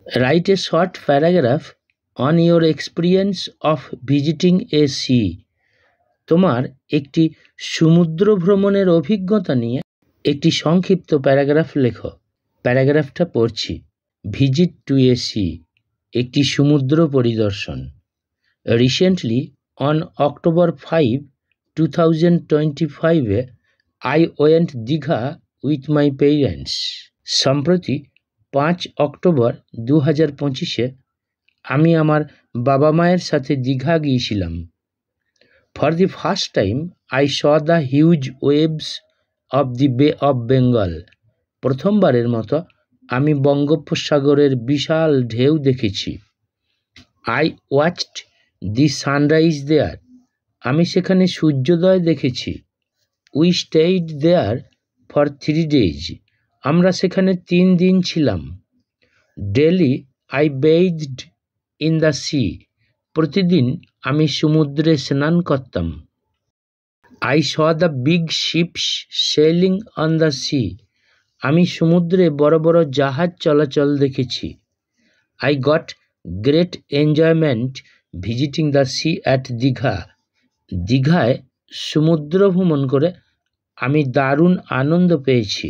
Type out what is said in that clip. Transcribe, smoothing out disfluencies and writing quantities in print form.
Write a short paragraph on your experience of visiting a sea. তোমার একটি সমুদ্র ভ্রমণের অভিজ্ঞতা নিয়ে একটি সংক্ষিপ্ত প্যারাগ্রাফ লেখো। প্যারাগ্রাফটা পড়ছি। ভিজিট টু এ সি, একটি সমুদ্র পরিদর্শন। Recently on October 5, 2025 I went Digha with my parents. সম্প্রতি 5 অক্টোবর 2025 আমি আমার বাবা মায়ের সাথে দীঘা গিয়েছিলাম। For the first time I saw the huge waves of the বে অফ বেঙ্গল। প্রথমবারের মতো আমি বঙ্গোপসাগরের বিশাল ঢেউ দেখেছি। I watched the sunrise there, আমি সেখানে সূর্যোদয় দেখেছি। We stayed there for 3 days, আমরা সেখানে 3 দিন ছিলাম। Daily I bathed in the sea, প্রতিদিন আমি সমুদ্রে স্নান করতাম। I saw the big ships sailing on the sea, আমি সমুদ্রে বড় বড় জাহাজ চলাচল দেখেছি। I got great enjoyment visiting the sea at Digha, দীঘায় সমুদ্র ভ্রমণ করে আমি দারুণ আনন্দ পেয়েছি।